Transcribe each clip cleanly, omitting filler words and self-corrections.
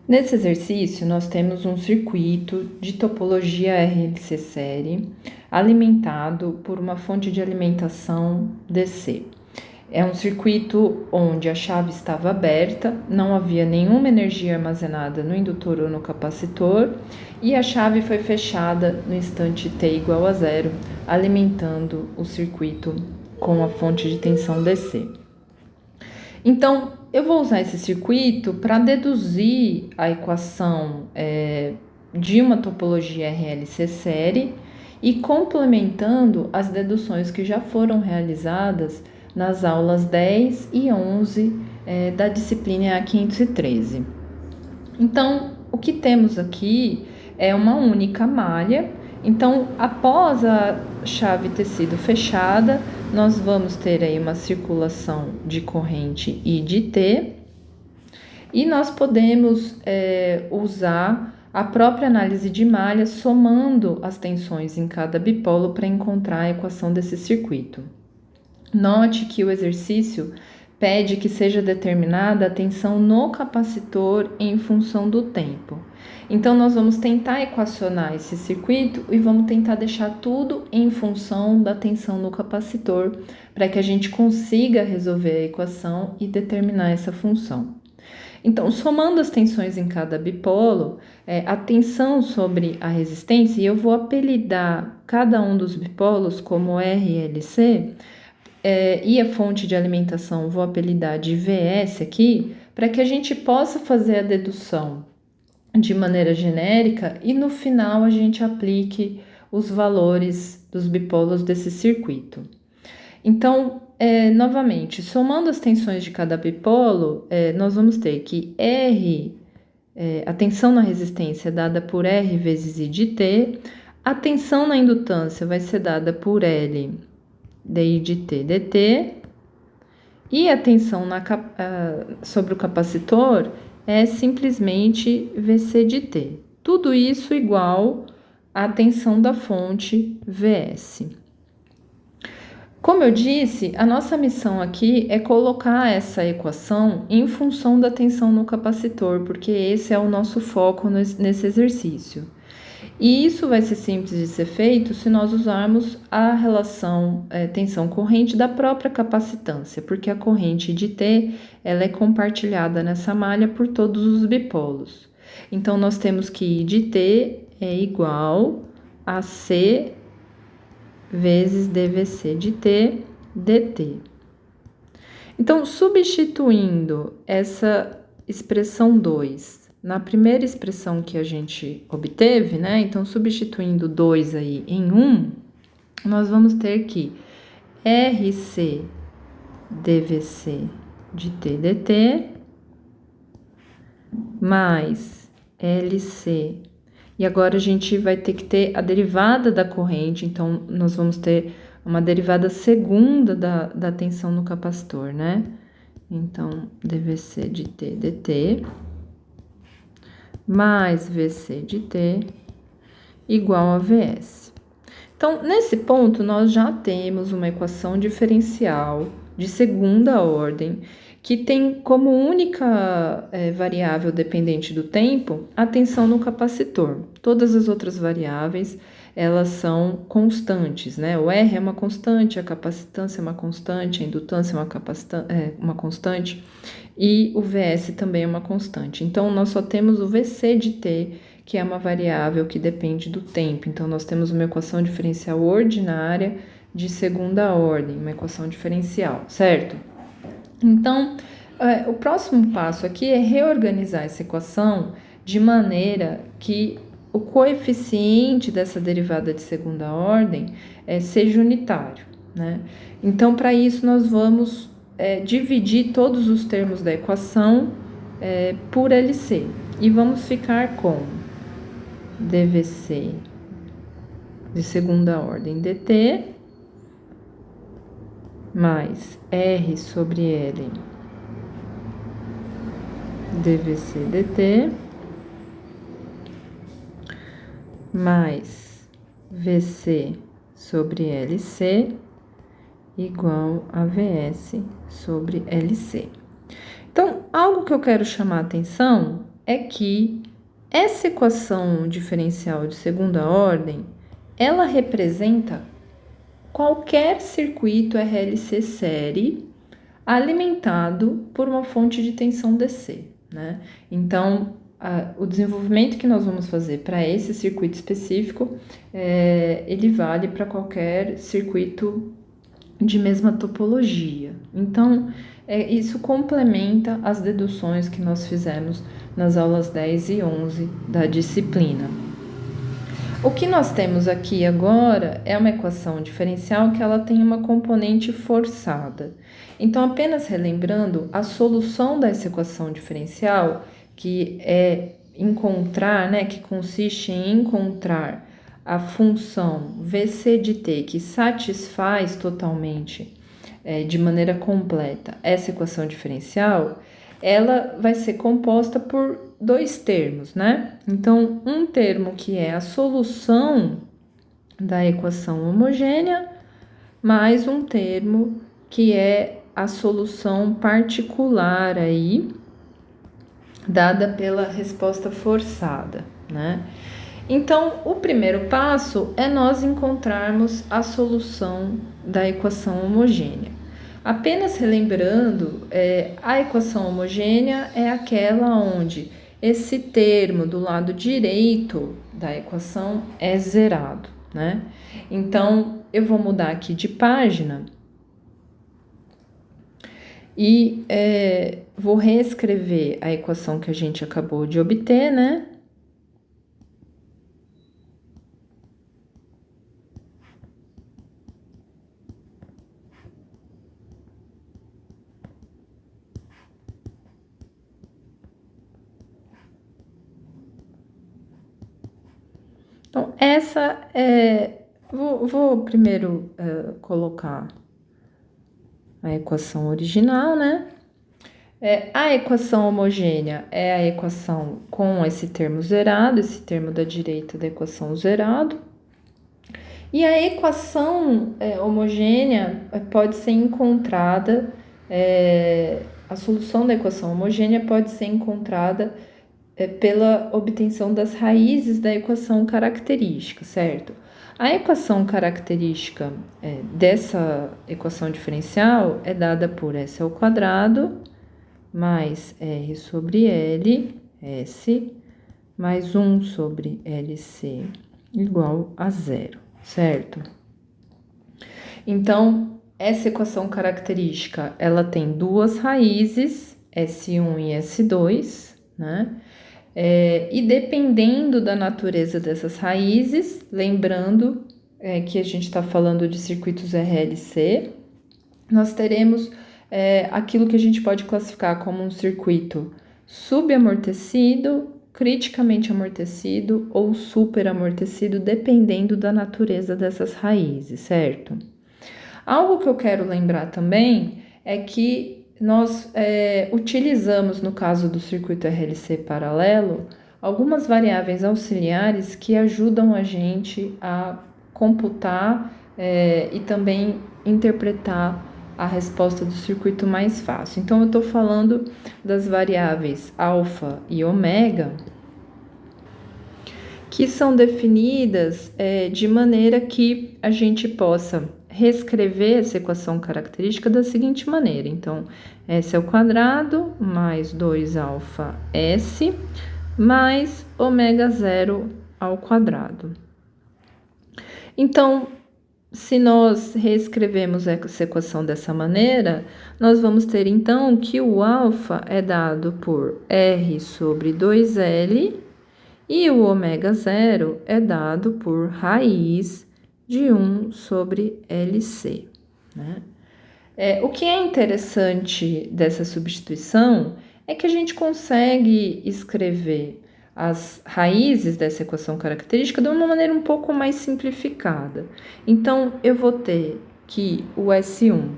Nesse exercício, nós temos um circuito de topologia RLC série alimentado por uma fonte de alimentação DC. É um circuito onde a chave estava aberta, não havia nenhuma energia armazenada no indutor ou no capacitor e a chave foi fechada no instante t igual a zero, alimentando o circuito com a fonte de tensão DC. Então, eu vou usar esse circuito para deduzir a equação de uma topologia RLC série e complementando as deduções que já foram realizadas nas aulas 10 e 11 da disciplina A513. Então, o que temos aqui é uma única malha. Então, após a chave ter sido fechada, nós vamos ter aí uma circulação de corrente I de T, e nós podemos usar a própria análise de malha somando as tensões em cada bipolo para encontrar a equação desse circuito. Note que o exercício pede que seja determinada a tensão no capacitor em função do tempo. Então, nós vamos tentar equacionar esse circuito e vamos tentar deixar tudo em função da tensão no capacitor, para que a gente consiga resolver a equação e determinar essa função. Então, somando as tensões em cada bipolo, a tensão sobre a resistência, e eu vou apelidar cada um dos bipolos como RLC, e a fonte de alimentação vou apelidar de VS aqui, para que a gente possa fazer a dedução de maneira genérica e no final a gente aplique os valores dos bipolos desse circuito. Então, novamente, somando as tensões de cada bipolo, nós vamos ter que R, a tensão na resistência é dada por R vezes I de T, a tensão na indutância vai ser dada por L dI de T dt, e a tensão sobre o capacitor é simplesmente VC de T. Tudo isso igual à tensão da fonte VS. Como eu disse, a nossa missão aqui é colocar essa equação em função da tensão no capacitor, porque esse é o nosso foco nesse exercício. E isso vai ser simples de ser feito se nós usarmos a relação tensão-corrente da própria capacitância, porque a corrente de T ela é compartilhada nessa malha por todos os bipolos. Então, nós temos que I de T é igual a C vezes dVc de T dt. Então, substituindo essa expressão 2 na primeira expressão que a gente obteve, né? Então, substituindo 2 aí em 1, nós vamos ter que RC dVc de T dt mais LC. E agora a gente vai ter que ter a derivada da corrente, então nós vamos ter uma derivada segunda da tensão no capacitor, né? Então, dVc de T dt mais VC de T igual a VS. Então, nesse ponto, nós já temos uma equação diferencial de segunda ordem que tem como única variável dependente do tempo a tensão no capacitor. Todas as outras variáveis, elas são constantes, né? O R é uma constante, a capacitância é uma constante, a indutância é uma constante e o VS também é uma constante. Então, nós só temos o VC de T, que é uma variável que depende do tempo. Então, nós temos uma equação diferencial ordinária de segunda ordem, uma equação diferencial, certo? Então, o próximo passo aqui é reorganizar essa equação de maneira que o coeficiente dessa derivada de segunda ordem seja unitário, né? Então, para isso, nós vamos dividir todos os termos da equação por LC e vamos ficar com dVc de segunda ordem dt mais R sobre L dVc dt mais VC sobre LC igual a VS sobre LC. Então, algo que eu quero chamar a atenção é que essa equação diferencial de segunda ordem, ela representa qualquer circuito RLC série alimentado por uma fonte de tensão DC, né? Então, o desenvolvimento que nós vamos fazer para esse circuito específico, ele vale para qualquer circuito de mesma topologia. Então, isso complementa as deduções que nós fizemos nas aulas 10 e 11 da disciplina. O que nós temos aqui agora é uma equação diferencial que ela tem uma componente forçada. Então, apenas relembrando, a solução dessa equação diferencial, que é encontrar, né, que consiste em encontrar a função VC de t que satisfaz totalmente, de maneira completa, essa equação diferencial, ela vai ser composta por dois termos, né? Então, um termo que é a solução da equação homogênea, mais um termo que é a solução particular aí, dada pela resposta forçada, né? Então, o primeiro passo é nós encontrarmos a solução da equação homogênea. Apenas relembrando, a equação homogênea é aquela onde esse termo do lado direito da equação é zerado, né? Então, eu vou mudar aqui de página e vou reescrever a equação que a gente acabou de obter, né? Então, essa é... Vou primeiro colocar a equação original, né? A equação homogênea é a equação com esse termo zerado, esse termo da direita da equação zerado. E a equação homogênea pode ser encontrada, a solução da equação homogênea pode ser encontrada pela obtenção das raízes da equação característica, certo? A equação característica dessa equação diferencial é dada por S ao quadrado mais R sobre L, S, mais 1 sobre LC igual a zero, certo? Então, essa equação característica, ela tem duas raízes, S1 e S2, né? E dependendo da natureza dessas raízes, lembrando que a gente está falando de circuitos RLC, nós teremos aquilo que a gente pode classificar como um circuito subamortecido, criticamente amortecido ou superamortecido, dependendo da natureza dessas raízes, certo? Algo que eu quero lembrar também é que nós utilizamos, no caso do circuito RLC paralelo, algumas variáveis auxiliares que ajudam a gente a computar e também interpretar a resposta do circuito mais fácil. Então, eu estou falando das variáveis alfa e ômega, que são definidas de maneira que a gente possa reescrever essa equação característica da seguinte maneira. Então, S ao quadrado mais 2 alfa S mais ômega zero ao quadrado. Então, se nós reescrevemos essa equação dessa maneira, nós vamos ter então que o alfa é dado por R sobre 2L e o ômega zero é dado por raiz de 1 sobre LC, né? O que é interessante dessa substituição é que a gente consegue escrever as raízes dessa equação característica de uma maneira um pouco mais simplificada. Então, eu vou ter que o S1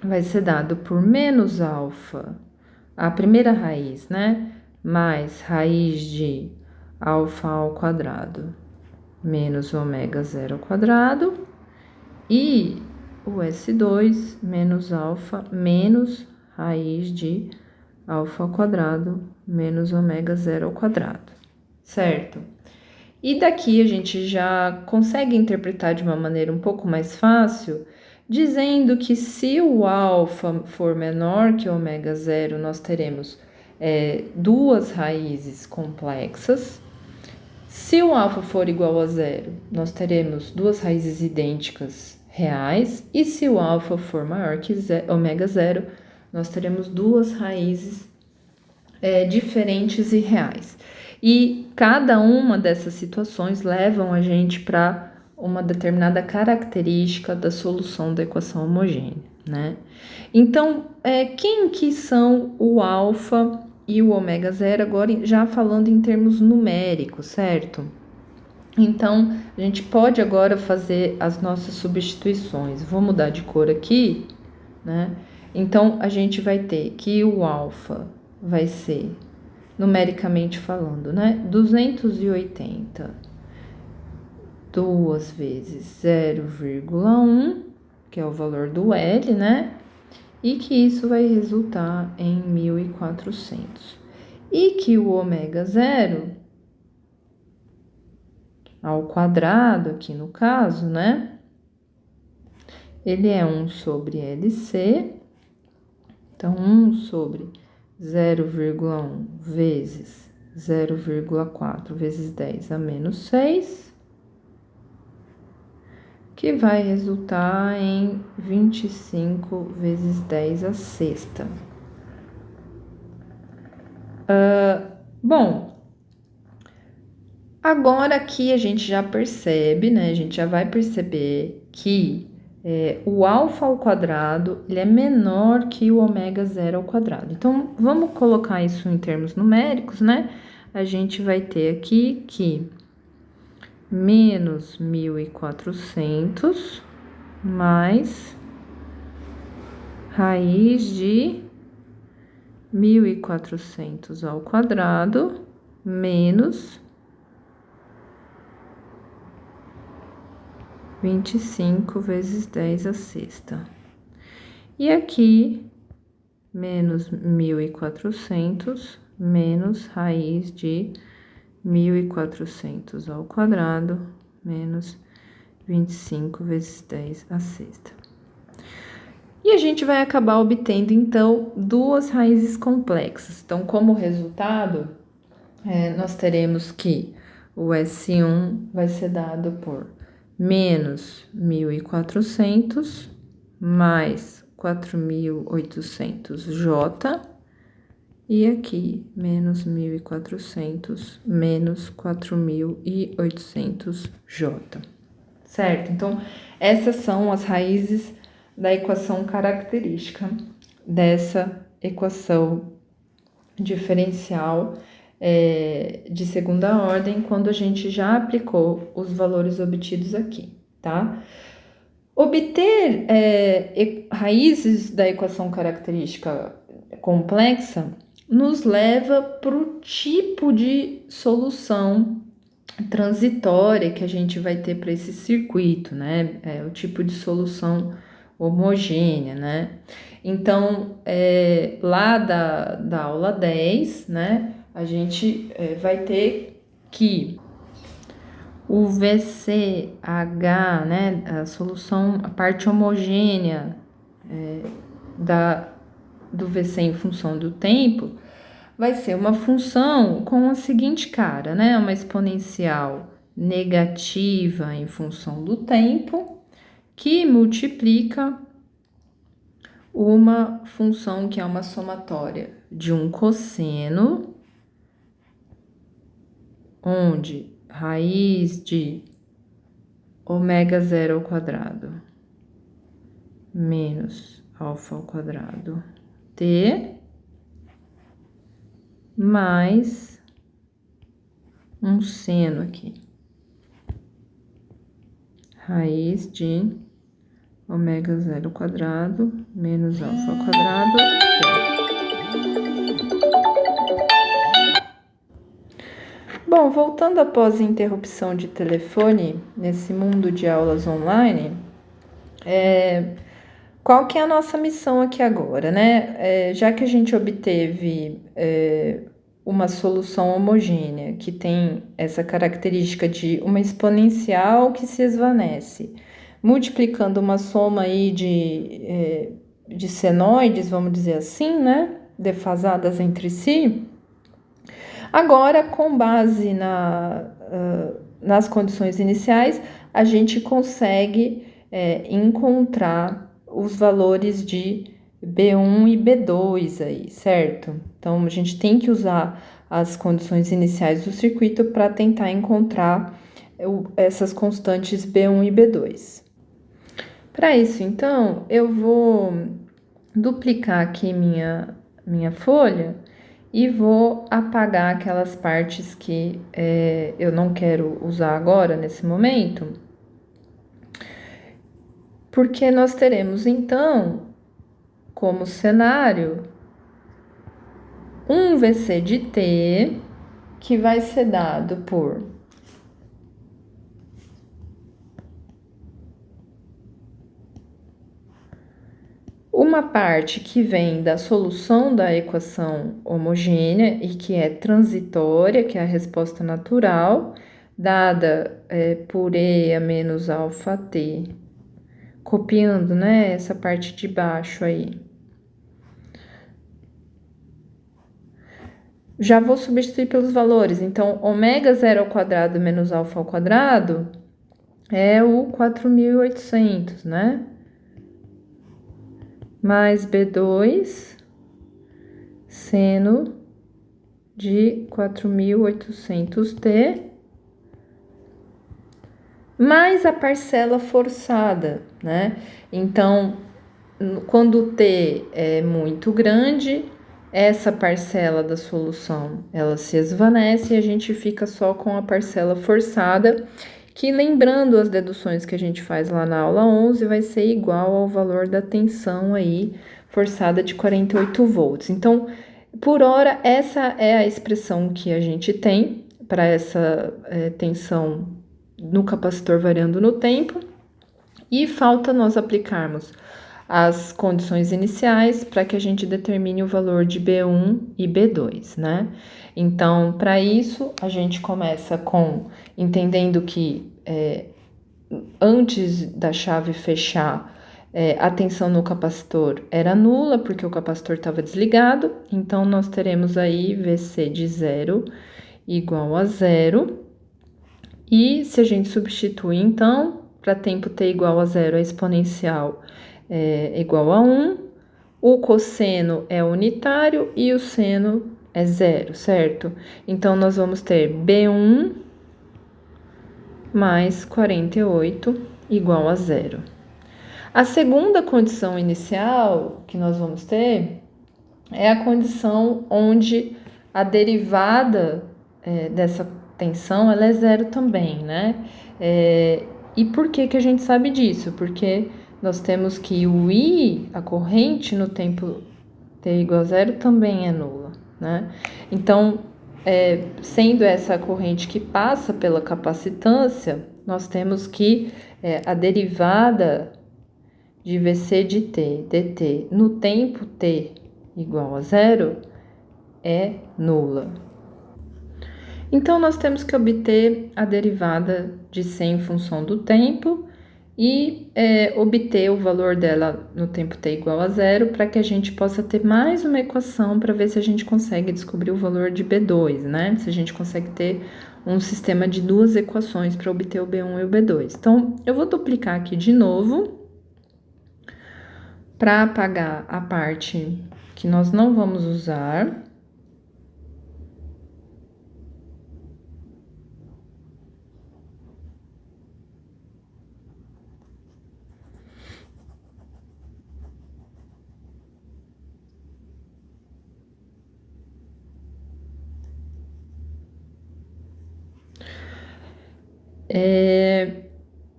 vai ser dado por menos alfa, a primeira raiz, né? Mais raiz de alfa ao quadrado menos ômega zero ao quadrado, e o S2 menos alfa menos raiz de alfa ao quadrado menos ômega zero ao quadrado, certo? E daqui a gente já consegue interpretar de uma maneira um pouco mais fácil, dizendo que se o alfa for menor que o ômega zero, nós teremos duas raízes complexas. Se o alfa for igual a zero, nós teremos duas raízes idênticas reais. E se o alfa for maior que ômega zero, nós teremos duas raízes diferentes e reais. E cada uma dessas situações levam a gente para uma determinada característica da solução da equação homogênea, né? Então, quem que são o alfa e o ômega zero, agora já falando em termos numéricos, certo? Então, a gente pode agora fazer as nossas substituições. Vou mudar de cor aqui, né? Então, a gente vai ter que o alfa vai ser, numericamente falando, né? 280 2 vezes 0,1, que é o valor do L, né? E que isso vai resultar em 1.400. E que o ômega zero ao quadrado, aqui no caso, né? Ele é 1 sobre LC. Então, 1 sobre 0,1 vezes 0,4 vezes 10 a menos 6, que vai resultar em 25 vezes 10 a sexta. Bom, agora aqui a gente já percebe, né? A gente já vai perceber que o alfa ao quadrado ele é menor que o ômega zero ao quadrado. Então, vamos colocar isso em termos numéricos, né? A gente vai ter aqui que menos 1.400 mais raiz de 1.400 ao quadrado menos 25 vezes 10 a sexta. E aqui, menos 1.400 menos raiz de 1.400 ao quadrado menos 25 vezes 10 a sexta. E a gente vai acabar obtendo, então, duas raízes complexas. Então, como resultado, nós teremos que o S1 vai ser dado por menos 1.400 mais 4.800J, e aqui menos 1.400 menos 4.800J, certo? Então, essas são as raízes da equação característica dessa equação diferencial de segunda ordem, quando a gente já aplicou os valores obtidos aqui, tá? Obter raízes da equação característica complexa nos leva para o tipo de solução transitória que a gente vai ter para esse circuito, né? O tipo de solução homogênea, né? Então, lá da aula 10, né? A gente vai ter que o VCH, né? A solução, a parte homogênea do VC em função do tempo, vai ser uma função com a seguinte cara, né? Uma exponencial negativa em função do tempo, que multiplica uma função que é uma somatória de um cosseno, onde raiz de ômega zero ao quadrado menos alfa ao quadrado t mais um seno aqui, raiz de ômega zero ao quadrado menos alfa ao quadrado t. Bom, voltando após a interrupção de telefone nesse mundo de aulas online, qual que é a nossa missão aqui agora, né? Já que a gente obteve uma solução homogênea, que tem essa característica de uma exponencial que se esvanece, multiplicando uma soma aí de senoides, vamos dizer assim, né? Defasadas entre si. Agora, com base nas condições iniciais, a gente consegue encontrar os valores de B1 e B2 aí, certo? Então, a gente tem que usar as condições iniciais do circuito para tentar encontrar essas constantes B1 e B2. Para isso, então, eu vou duplicar aqui minha folha e vou apagar aquelas partes que eu não quero usar agora, nesse momento, porque nós teremos, então, como cenário, um VC de T, que vai ser dado por uma parte que vem da solução da equação homogênea e que é transitória, que é a resposta natural, dada por E a menos alfa T, copiando, né, essa parte de baixo aí. Já vou substituir pelos valores, então, ômega 0 ao quadrado menos alfa ao quadrado é o 4.800, né? Mais B2 seno de 4.800T, mais a parcela forçada, né? Então, quando o T é muito grande, essa parcela da solução, ela se esvanece e a gente fica só com a parcela forçada, que, lembrando as deduções que a gente faz lá na aula 11, vai ser igual ao valor da tensão aí forçada de 48 volts. Então, por hora, essa é a expressão que a gente tem para essa tensão no capacitor variando no tempo, e falta nós aplicarmos as condições iniciais para que a gente determine o valor de B1 e B2, né? Então, para isso, a gente começa entendendo que antes da chave fechar, a tensão no capacitor era nula, porque o capacitor estava desligado, então nós teremos aí VC de 0 igual a 0, e se a gente substituir, então, para tempo t igual a 0, a exponencial é igual a 1, o cosseno é unitário e o seno é 0, certo? Então, nós vamos ter B1 mais 48 igual a 0. A segunda condição inicial que nós vamos ter é a condição onde a derivada dessa tensão ela é 0 também, né? E por que a gente sabe disso? Porque nós temos que o I, a corrente no tempo t igual a 0, também é nula, né? Então, sendo essa a corrente que passa pela capacitância, nós temos que a derivada de VC de t, dt, no tempo t igual a 0, é nula. Então, nós temos que obter a derivada de C em função do tempo e obter o valor dela no tempo t igual a 0, para que a gente possa ter mais uma equação para ver se a gente consegue descobrir o valor de B2, né? Se a gente consegue ter um sistema de duas equações para obter o B1 e o B2. Então, eu vou duplicar aqui de novo para apagar a parte que nós não vamos usar.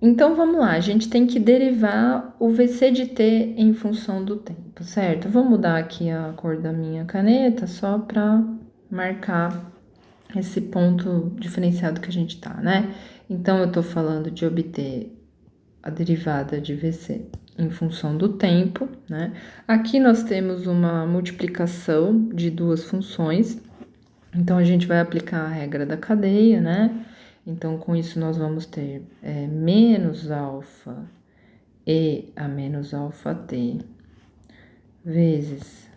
Então, vamos lá, a gente tem que derivar o VC de t em função do tempo, certo? Vou mudar aqui a cor da minha caneta só para marcar esse ponto diferenciado que a gente tá, né? Então, eu tô falando de obter a derivada de VC em função do tempo, né? Aqui nós temos uma multiplicação de duas funções, Então, a gente vai aplicar a regra da cadeia, né? Então, com isso, nós vamos ter menos alfa e a menos alfa t vezes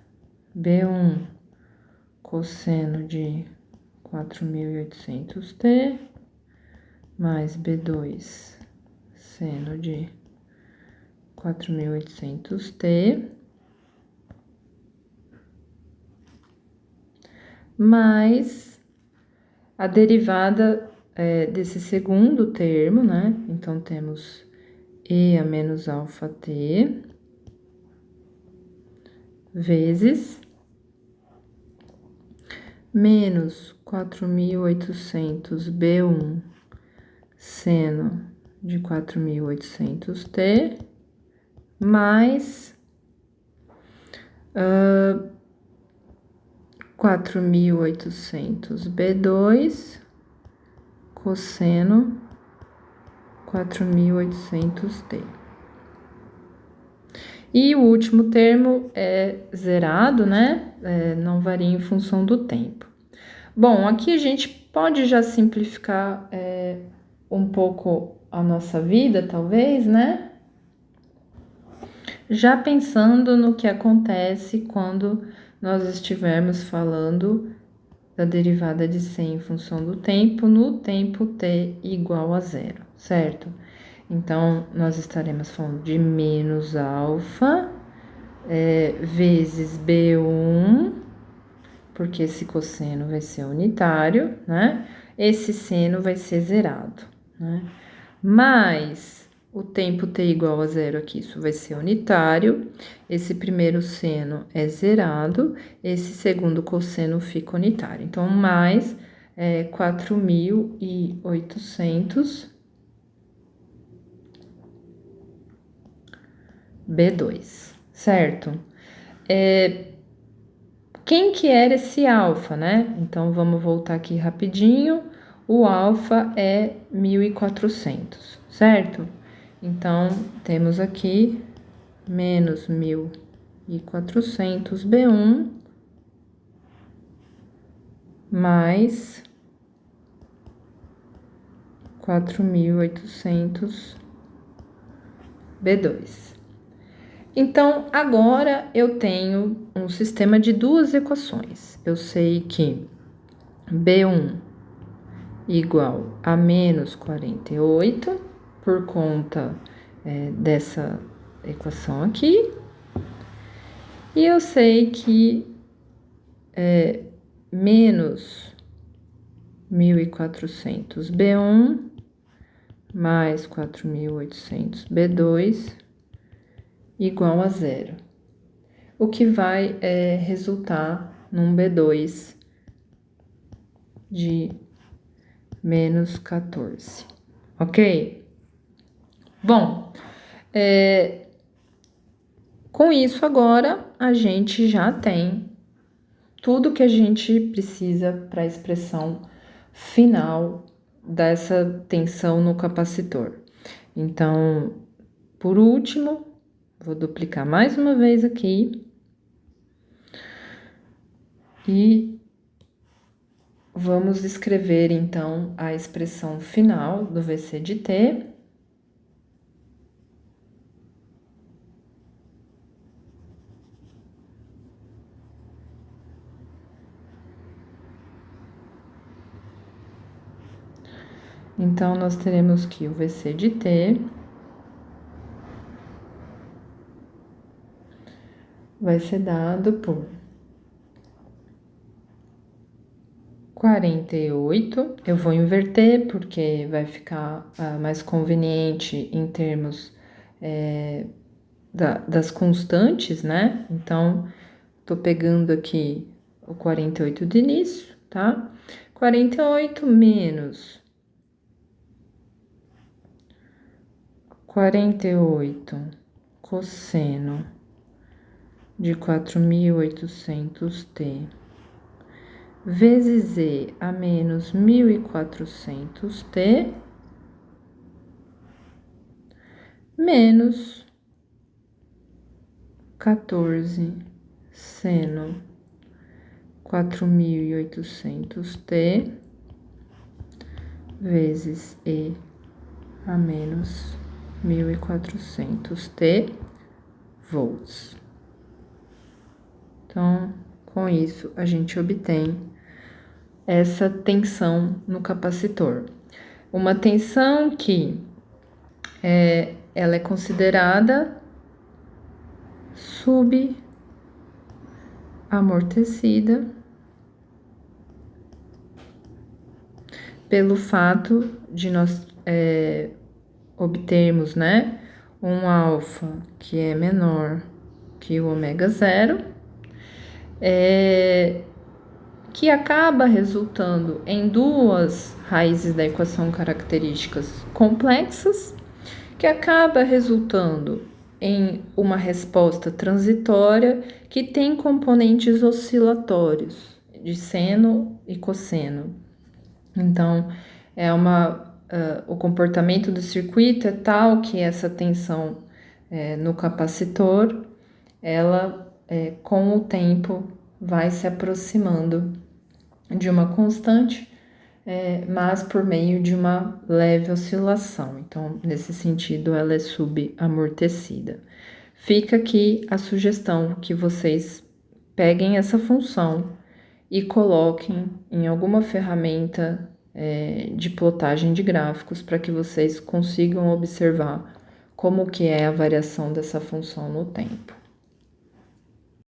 B1 cosseno de 4.800t mais B2 seno de 4.800t mais a derivada desse segundo termo, né? Então, temos e a menos alfa t vezes menos 4.800 B1 seno de 4.800t mais 4.800 B2 cosseno 4.800t. E o último termo é zerado, né? Não varia em função do tempo. Bom, aqui a gente pode já simplificar um pouco a nossa vida, talvez, né? Já pensando no que acontece quando nós estivermos falando da derivada de c em função do tempo, no tempo t igual a zero, certo? Então, nós estaremos falando de menos alfa vezes B1, porque esse cosseno vai ser unitário, né? Esse seno vai ser zerado, né? Mais o tempo t igual a zero aqui, isso vai ser unitário. Esse primeiro seno é zerado, esse segundo cosseno fica unitário. Então, mais 4.800 B2, certo? Quem que era esse alfa, né? Então, vamos voltar aqui rapidinho. O alfa é 1.400, certo? Então, temos aqui menos 1.400 B1 mais 4.800 B2. Então, agora eu tenho um sistema de duas equações. Eu sei que B1 igual a menos 48, por conta dessa equação aqui. E eu sei que menos 1.400 B1 mais 4.800 B2 igual a zero. O que vai resultar num B2 de menos 14, ok? Bom, com isso agora a gente já tem tudo que a gente precisa para a expressão final dessa tensão no capacitor. Então, por último, vou duplicar mais uma vez aqui e vamos escrever então a expressão final do VC de T. Então, nós teremos que o VC de T vai ser dado por 48. Eu vou inverter porque vai ficar mais conveniente em termos das constantes, né? Então, tô pegando aqui o 48 de início, tá? 48 menos 48 cosseno de 4.800t vezes e a menos 1.400t menos 14 seno 4.800T vezes E a menos 1.400T volts. Então, com isso, a gente obtém essa tensão no capacitor. Uma tensão que ela é considerada subamortecida pelo fato de nós obtermos, né, um alfa que é menor que o ômega zero, que acaba resultando em duas raízes da equação características complexas, que acaba resultando em uma resposta transitória que tem componentes oscilatórios de seno e cosseno. Então, o comportamento do circuito é tal que essa tensão no capacitor, ela com o tempo vai se aproximando de uma constante, mas por meio de uma leve oscilação. Então, nesse sentido, ela é subamortecida. Fica aqui a sugestão que vocês peguem essa função e coloquem em alguma ferramenta de plotagem de gráficos para que vocês consigam observar como que é a variação dessa função no tempo.